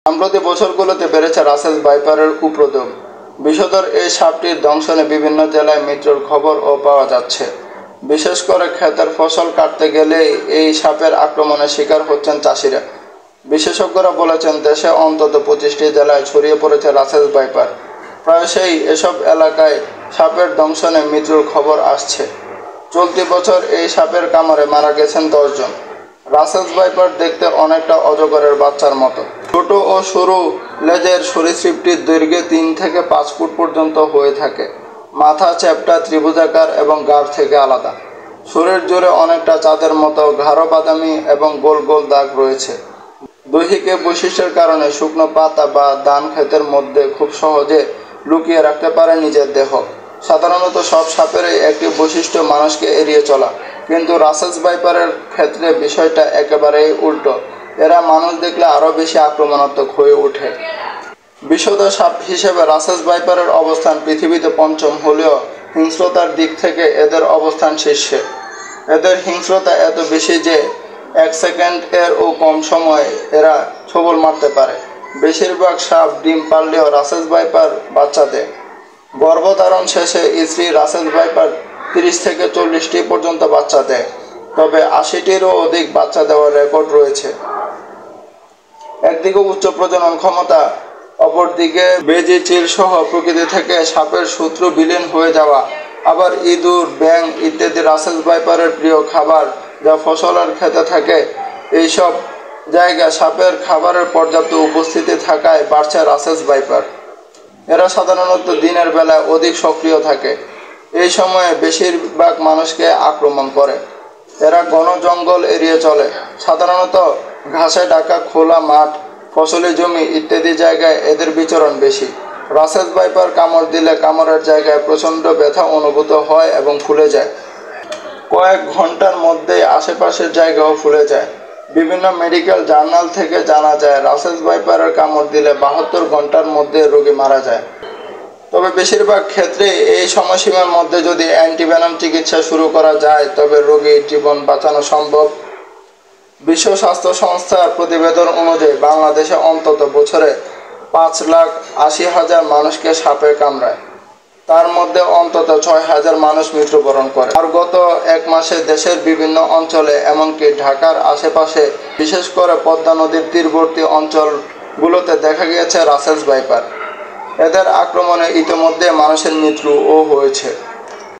সাম্প্রতি বছরগুলোতে বেড়েছে রাসেলস ভাইপারের উপদ্রব। বিষধর এই সাপটির দংশনে বিভিন্ন জেলায় মৃত্যুর খবরও পাওয়া যাচ্ছে। বিশেষ করে ক্ষেতের ফসল কাটতে গেলেই এই সাপের আক্রমণের শিকার হচ্ছেন চাষিরা। বিশেষজ্ঞরা বলেছেন, দেশে অন্তত 25টি জেলায় ছড়িয়ে পড়েছে রাসেলস ভাইপার। প্রায়শই এসব এলাকায় সাপের দংশনে মৃত্যুর খবর আসছে। চলতি বছর এই সাপের কামড়ে মারা গেছেন 10 জন। রাসেলস ভাইপার দেখতে অনেকটা অজগরের বাচ্চার মতো। ছোট ও সরু লেজের সরীসৃপটির দৈর্ঘ্য 3 থেকে 5 ফুট পর্যন্ত হয়ে থাকে। মাথা চ্যাপ্টা, ত্রিভুজাকার এবং গাঢ় থেকে আলাদা। শরীর জুড়ে অনেকটা চাঁদের মতো গাঢ় বাদামি এবং গোল গোল দাগ রয়েছে। দৈহিক বৈশিষ্ট্যের কারণে শুকনো পাতা বা ধান ক্ষেতের মধ্যে খুব সহজে লুকিয়ে রাখতে পারে নিজের দেহ। সাধারণত সব সাপেরই একটি বৈশিষ্ট্য মানুষকে এড়িয়ে চলা, কিন্তু রাসেলস ভাইপারের ক্ষেত্রে বিষয়টা একেবারেই উল্টো। এরা মানুষ দেখলে আরও বেশি আক্রমণাত্মক হয়ে ওঠে। বিষধর সাপ হিসেবে রাসেলস ভাইপারের অবস্থান পৃথিবীতে 5ম হলেও হিংস্রতার দিক থেকে এদের অবস্থান শীর্ষে। এদের হিংস্রতা এত বেশি যে 1 সেকেন্ড এরও কম সময়ে এরা ছোবল মারতে পারে। বেশিরভাগ সাপ ডিম পারলেও রাসেলস ভাইপার বাচ্চা দেয়। গর্ভধারণ শেষে স্ত্রী রাসেলস ভাইপার 30 থেকে 40টি পর্যন্ত বাচ্চা দেয়, তবে 80টিরও অধিক বাচ্চা দেওয়ার রেকর্ড রয়েছে। একদিকে উচ্চ প্রজনন ক্ষমতা, অপরদিকে বেজি, চিল সহ প্রকৃতি থেকে সাপের শত্রু বিলীন হয়ে যাওয়া। আবার ইঁদুর, ব্যাঙ ইত্যাদি রাসেলস ভাইপারের প্রিয় খাবার, যা ফসলের খেতে থাকে। এইসব জায়গায় সাপের খাবারের পর্যাপ্ত উপস্থিতি থাকায় বাড়ছে রাসেলস ভাইপার। এরা সাধারণত দিনের বেলায় অধিক সক্রিয় থাকে। এই সময়ে বেশিরভাগ মানুষকে আক্রমণ করে। এরা ঘন জঙ্গল এড়িয়ে চলে। সাধারণত ঘাসে ঢাকা খোলা মাঠ, ফসলি জমি ইত্যাদি জায়গায় এদের বিচরণ বেশি। রাসেলস ভাইপার কামড় দিলে কামড়ের জায়গায় প্রচণ্ড ব্যথা অনুভূত হয় এবং ফুলে যায়। কয়েক ঘন্টার মধ্যেই আশেপাশের জায়গাও ফুলে যায়। বিভিন্ন মেডিকেল জার্নাল থেকে জানা যায়, রাসেলস ভাইপারের কামড় দিলে 72 ঘন্টার মধ্যে রোগী মারা যায়। তবে বেশিরভাগ ক্ষেত্রে এই সময়সীমার মধ্যে যদি অ্যান্টিভেনম চিকিৎসা শুরু করা যায়, তবে রোগীর জীবন বাঁচানো সম্ভব। বিশ্ব স্বাস্থ্য সংস্থার প্রতিবেদন অনুযায়ী বাংলাদেশে অন্তত বছরে 5,80,000 মানুষকে সাপে কামড়ায়। তার মধ্যে অন্তত 6,000 মানুষ মৃত্যুবরণ করে। আর গত 1 মাসে দেশের বিভিন্ন অঞ্চলে, এমনকি ঢাকার আশেপাশে, বিশেষ করে পদ্মা নদীর তীরবর্তী অঞ্চলগুলোতে দেখা গিয়েছে রাসেলস ভাইপার। এদের আক্রমণে ইতিমধ্যে মানুষের মৃত্যুও হয়েছে।